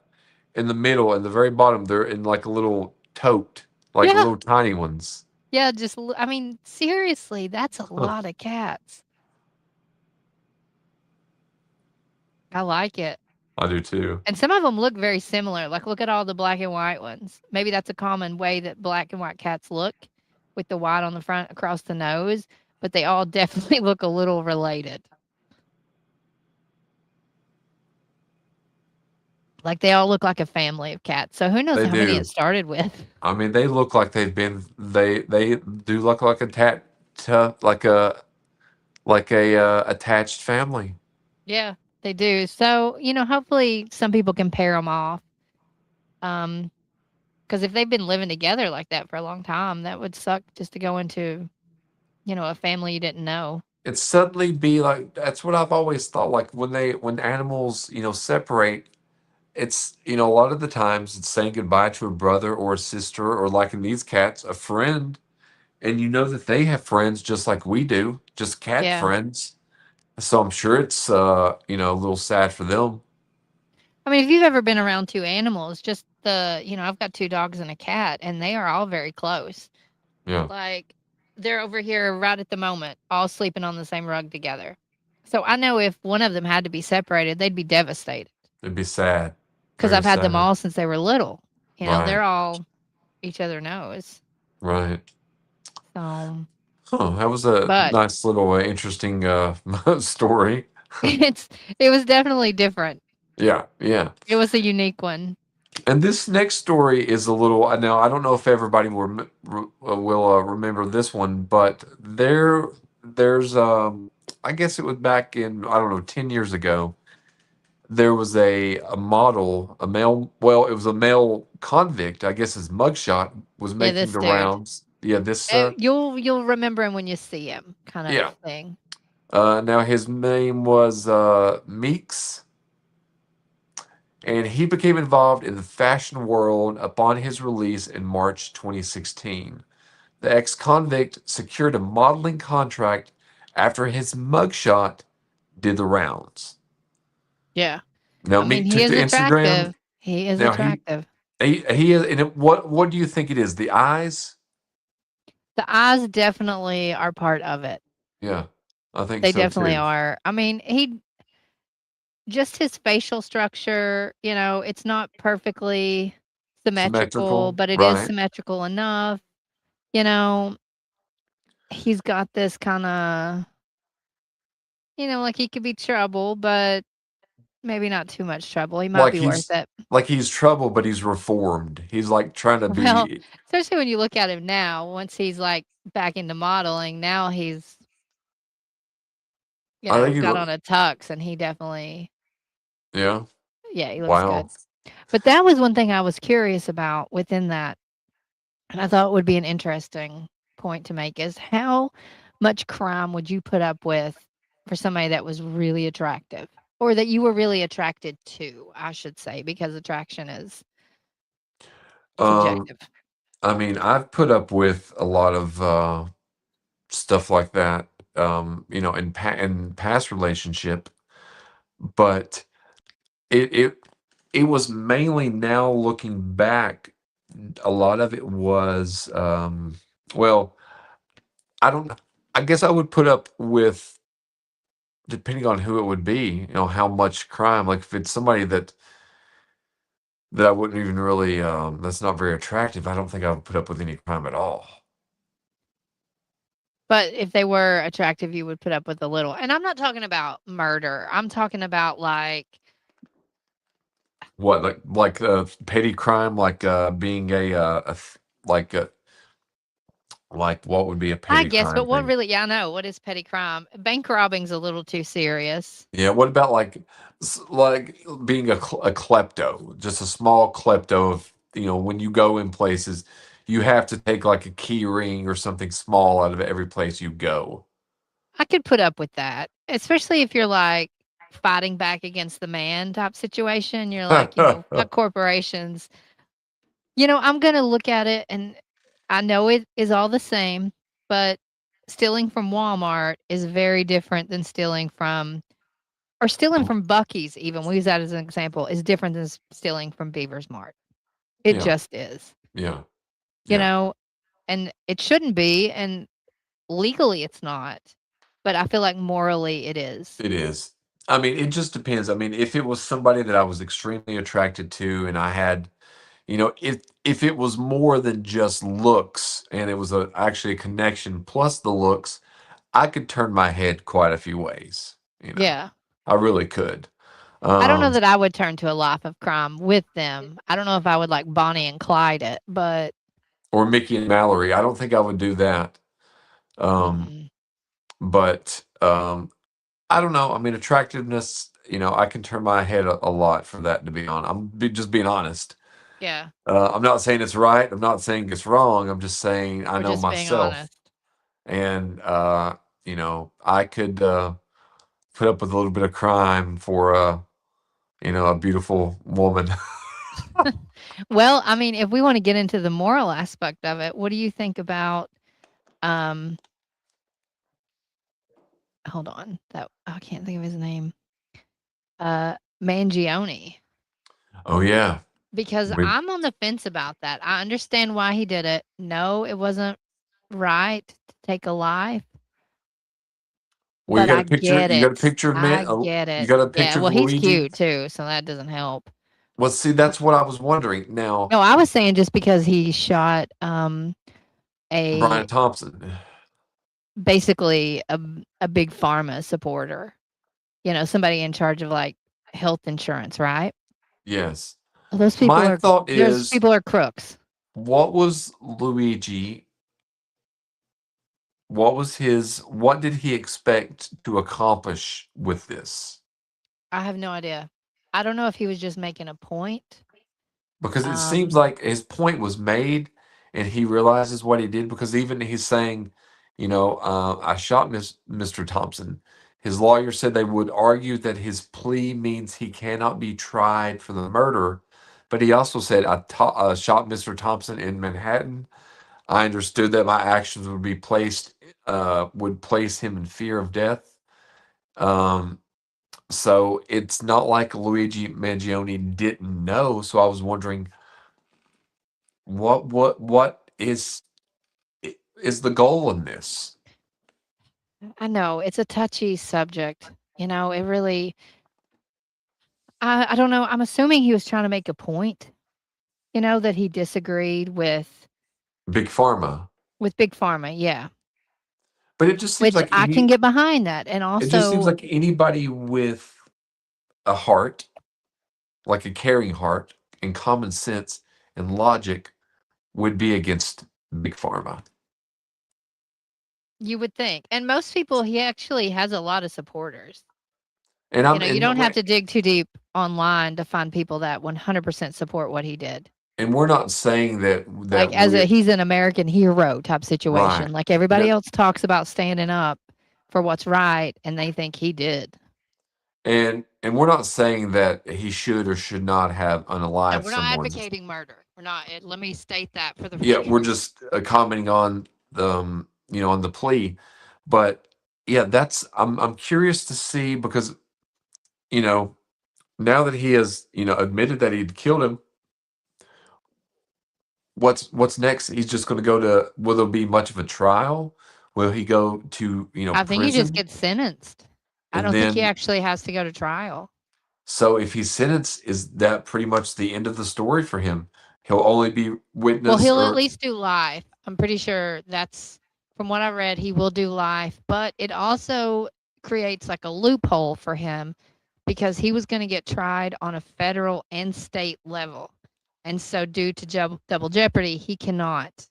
in the middle and the very bottom, they're in like a little tote, like Yeah. little tiny ones. Yeah, I mean, seriously, that's a Huh, lot of cats. I like it. I do too. And some of them look very similar. Like, look at all the black and white ones. Maybe that's a common way that black and white cats look with the white on the front across the nose, but they all definitely look a little related. Like, they all look like a family of cats. So who knows They how many it do. started with? I mean, they look like they've been. They do look like a like a attached family. Yeah, they do. So, hopefully some people can pair them off. Um, because if they've been living together like that for a long time, that would suck just to go into, a family you didn't know. It suddenly be like that's what I've always thought. Like when animals separate, it's a lot of the times it's saying goodbye to a brother or a sister or like in these cats a friend, and you know that they have friends just like we do, just cat Yeah. friends. So I'm sure it's a little sad for them. I mean, if you've ever been around 2 animals, just I've got 2 dogs and a cat, and they are all very close. Yeah, Like, they're over here right at the moment, all sleeping on the same rug together. So I know if one of them had to be separated, they'd be devastated it'd be sad, because 'cause very I've had them sad. all since they were little. Right, They're all each other knows. right. So, Huh, that was a but nice little interesting story. it's it was definitely different. Yeah, yeah. It was a unique one. And this next story is a little. Now I don't know if everybody will remember this one, but there's I guess it was back in I don't know 10 years ago. There was a model, a male. Well, it was a male convict. I guess his mugshot was Yeah, making this the dude. rounds. Yeah, this You'll remember him when you see him, kind of yeah. thing. Now his name was Meeks, and he became involved in the fashion world upon his release in March 2016. The ex convict secured a modeling contract after his mugshot did the rounds. Yeah. Now, I mean, Meek he took to is Instagram. attractive. He is Now, attractive. he is. And what do you think it is? The eyes? The eyes definitely are part of it. Yeah, I think They so definitely too. are. I mean, he just his facial structure, it's not perfectly symmetrical, Symmetrical, but it is right? symmetrical enough. You know, he's got this kinda, like he could be trouble, but maybe not too much trouble. He might Like be worth he's it. like he's trouble, but he's reformed. He's like trying to Well, be. especially when you look at him now, once he's, like, back into modeling, now he's, I think he. got on a tux, and he definitely Yeah. yeah, he looks Wow. good. But that was one thing I was curious about within that, and I thought would be an interesting point to make is how much crime would you put up with for somebody that was really attractive? Or that you were really attracted to, I should say, because attraction is Um. subjective. I mean, I've put up with a lot of stuff like that. In past relationship, but it it it was mainly now looking back. A lot of it was well, I don't. I guess I would put up with depending on who it would be. How much crime. Like if it's somebody that I wouldn't even really that's not very attractive. I don't think I would put up with any crime at all. But if they were attractive, you would put up with a little. And I'm not talking about murder. I'm talking about like What like petty crime, like being like what would be a I petty guess, crime but what thing? really yeah, I know. What is petty crime? Bank robbing's a little too serious. Yeah, what about like like being a klepto, just a small klepto of when you go in places, you have to take like a key ring or something small out of every place you go. I could put up with that, especially if you're, like, fighting back against the man type situation. You're like, "Fuck corporations." I'm gonna look at it, and I know it is all the same, but stealing from Walmart is very different than stealing from Buc-ee's even, we use that as an example, is different than stealing from Beaver's Mart. It Yeah, just is, yeah, you yeah. know, and it shouldn't be, and legally it's not, but I feel like morally it is. It is. I mean, it just depends. I mean, if it was somebody that I was extremely attracted to, and I had, if it was more than just looks, and it was actually a connection plus the looks, I could turn my head quite a few ways. Yeah. I really could. I don't know Um, that I would turn to a life of crime with them. I don't know if I would like Bonnie and Clyde it, but or Mickey and Mallory. I don't think I would do that. Um, mm-mm. but I don't know. I mean, attractiveness. I can turn my head a lot for that. To be honest, just being honest. Yeah, I'm not saying it's right. I'm not saying it's wrong. I'm just saying I we're know just being myself, honest. and I could put up with a little bit of crime for a beautiful woman. Well, I mean, if we wanna get into the moral aspect of it, what do you think about, um hold on, that I can't think of his name, Mangione, Oh yeah, because we I'm on the fence about that. I understand why he did it. No, it wasn't right to take a life, well, you but got I a picture. get You got a it. picture of I man. get You it. got a Yeah, picture of well, he's Luigi. cute too, so that doesn't help. Well, see, that's what I was wondering. Now, No, I was saying just because he shot, a Brian Thompson. basically a big pharma supporter, somebody in charge of, like, health insurance, right? Yes. Those people My are thought those is, people are crooks. what was Luigi? What did he expect to accomplish with this? I have no idea. I don't know if he was just making a point. Because it seems Um, like his point was made and he realizes what he did because even he's saying, I shot Mr. Thompson. His lawyer said they would argue that his plea means he cannot be tried for the murder. But he also said, shot Mr. Thompson in Manhattan. I understood that my actions would place him in fear of death. Um, so it's not like Luigi Mangione didn't know. So I was wondering, what is the goal in this? I know it's a touchy subject. It really. I don't know. I'm assuming he was trying to make a point. That he disagreed Big Pharma. with big pharma. Yeah, But it just seems which like I can get behind that, and also anybody with a heart, like a caring heart, and common sense and logic would be against Big Pharma. you would think, and most people, he actually has a lot of supporters. And I'm You don't have to dig too deep online to find people that 100% support what he did. and we're not saying that Like, as a we he's an American hero type right. situation. Like, everybody That else talks about standing up for what's right, and they think he did. and we're not saying that he should or should not have No, unalived we're not someone. advocating murder. We're not. Let me state that for the Yeah, record. we're just commenting on on the plea, but yeah, I'm curious to see because you know now that he has admitted that he'd killed him, what's next? He's just going to go to. Will there be much of a trial? Will he go to I think he just prison? gets sentenced. I And don't think he then, actually has to go to trial. so if he's sentenced, is that pretty much the end of the story for him? He'll only be Well, witness he'll at or least do life. I'm pretty sure that's from what I read, he will do life, but it also creates like a loophole for him because he was going to get tried on a federal and state level. And so due to double jeopardy, he cannot.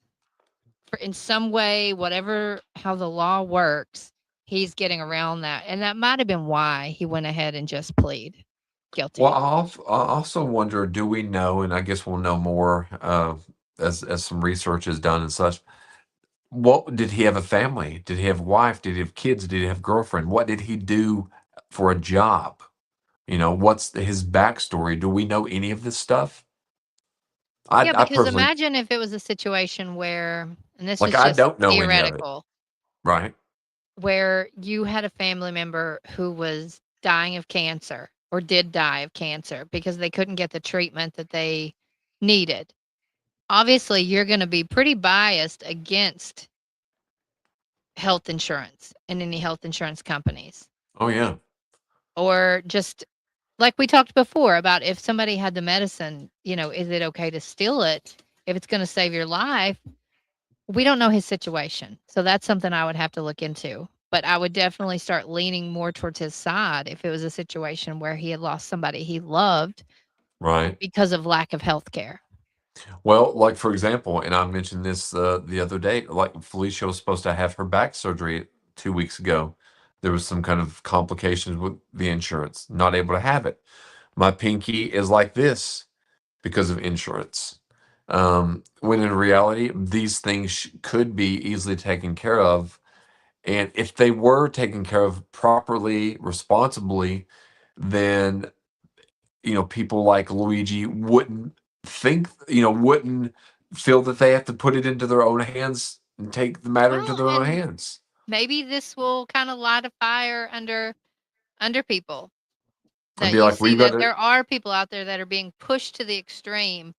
For in some way, whatever how the law works, he's getting around that. And that might have been why he went ahead and just plead well, guilty. I also wonder, do we know? And I guess we'll know more. as some research is done and such. What did he have a family? Did he have a wife? Did he have kids? Did he have a girlfriend? What did he do for a job? What's his backstory? Do we know any of this stuff? Yeah, I because personally, imagine if it was a situation where, and this like, is I just don't know any of it. theoretical, Right? where you had a family member who was dying of cancer or did die of cancer because they couldn't get the treatment that they needed. Obviously, you're going to be pretty biased against health insurance and any health insurance companies. Oh yeah. Or just like we talked before about if somebody had the medicine, is it okay to steal it if it's going to save your life? We don't know his situation. So that's something I would have to look into. But I would definitely start leaning more towards his side if it was a situation where he had lost somebody he loved Right. because of lack of health care. Well, like for example, and I mentioned this the other day, like Felicia was supposed to have her back surgery 2 weeks ago. There was some kind of complications with the insurance, not able to have it. My pinky is like this because of insurance. When in reality, these things could be easily taken care of. And if they were taken care of properly, responsibly, then people like Luigi wouldn't feel that they have to put it into their own hands and take the matter into Well, their own and hands maybe this will kind of light a fire under people and that be you like, see we've got that to, there are people out there that are being pushed to the extreme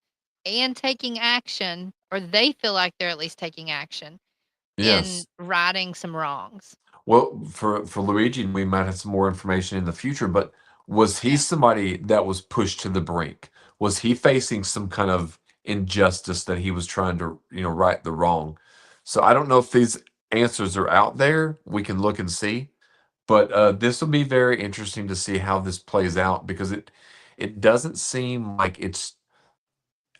and taking action, or they feel like they're at least taking action in yes. righting some wrongs. Well, for Luigi, we might have some more information in the future, but was he Yeah. somebody that was pushed to the brink? Was he facing some kind of injustice that he was trying to, right the wrong? So I don't know if these answers are out there. We can look and see. But this will be very interesting to see how this plays out because it doesn't seem like it's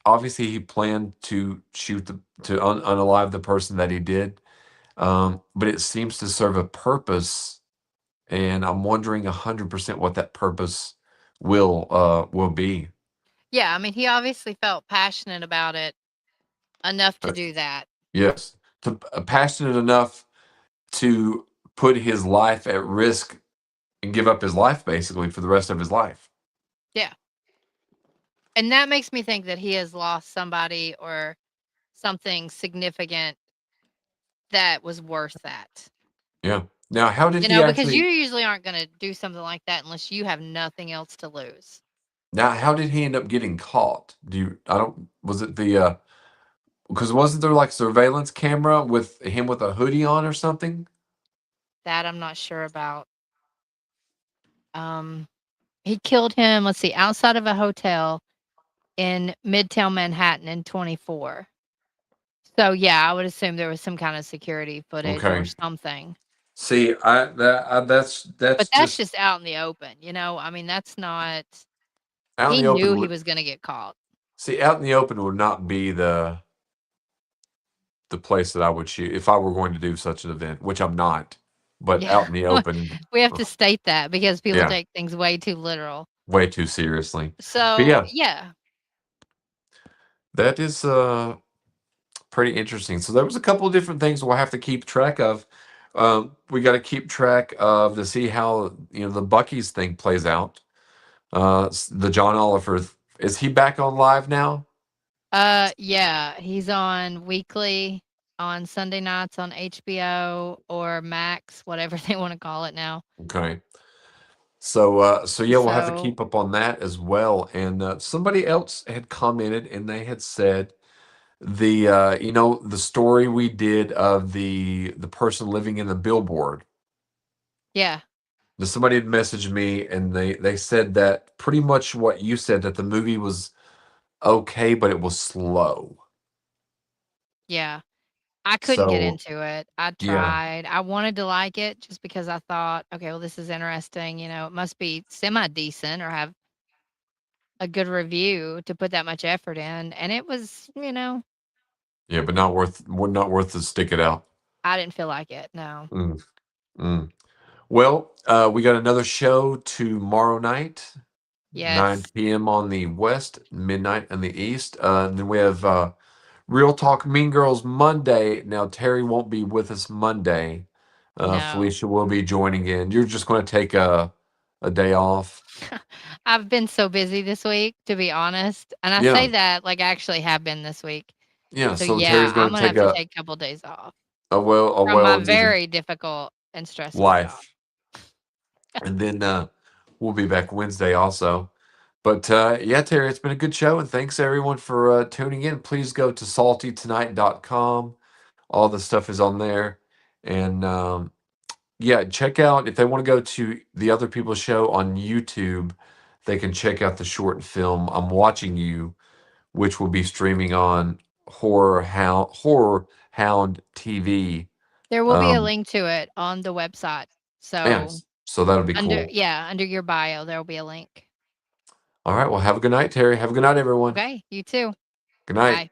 obviously he planned to shoot to unalive the person that he did, but it seems to serve a purpose, and I'm wondering 100% what that purpose will be. Yeah, I mean, he obviously felt passionate about it enough to Uh, do that. yes, passionate enough to put his life at risk and give up his life basically for the rest of his life. Yeah. And that makes me think that he has lost somebody or something significant that was worth that. Yeah. Now, how did he Because you actually? usually aren't going to do something like that unless you have nothing else to lose. Now, how did he end up getting caught? I don't, was it because wasn't there like surveillance camera with him with a hoodie on or something? That I'm not sure about. Um, he killed him, let's see, outside of a hotel in Midtown Manhattan in 24. So, yeah, I would assume there was some kind of security footage or Okay. something. See, But that's that's just just out in the open, I mean, that's not out in he the open knew he would was gonna get caught. see out in the open would not be the place that I would shoot if I were going to do such an event, which I'm not. But Yeah. out in the open, We have to state that because people yeah, take things way too literal. way too seriously. But So, yeah, yeah. that is pretty interesting. So there was a couple of different things we'll have to keep track of. We got to keep track of to see how the Bucky's thing plays out. The John Oliver is he back on live now? Yeah, he's on weekly on Sunday nights on HBO or Max, whatever they wanna call it now. Okay. So yeah, we'll have to So, keep up on that as well. And somebody else had commented, and they had said the story we did of the person living in the billboard. yeah, Somebody had messaged me, and they said that pretty much what you said, that the movie was okay, but it was slow. yeah. I couldn't get So into it. I yeah, tried. I wanted to like it just because I thought, "Okay, well, this is interesting, it must be semi decent or have a good review to put that much effort in," and it was, yeah, but not worth to stick it out. I didn't feel like it, no. Mm, mm. Well, we got another show tomorrow night, Yes. 9 p.m. on the west, midnight on the east. And then we have Real Talk Mean Girls Monday. Now, Terry won't be with us Monday. No. Felicia will be joining in. You're just going to take a day off. I've been so busy this week, to be honest, and I say Yeah. that like I actually have been this week. Yeah. So, So yeah, Terry's I'm going to gonna take have to take a couple days off a from my well-deserved very difficult and stressful job. life. And then we'll be back Wednesday also. But yeah, Terry, it's been a good show. And thanks everyone for tuning in. Please go to saltytonight.com. All the stuff is on there. And yeah, check out if they want to go to the other people's show on YouTube, they can check out the short film I'm Watching You, which will be streaming on Horror Hound TV. There will be a Um, link to it on the website. So, yes, so that'll be under cool. yeah, under your bio, there will be a link. All right, well, have a good night, Terry. Have a good night, everyone. Okay, you too. Good night. Bye.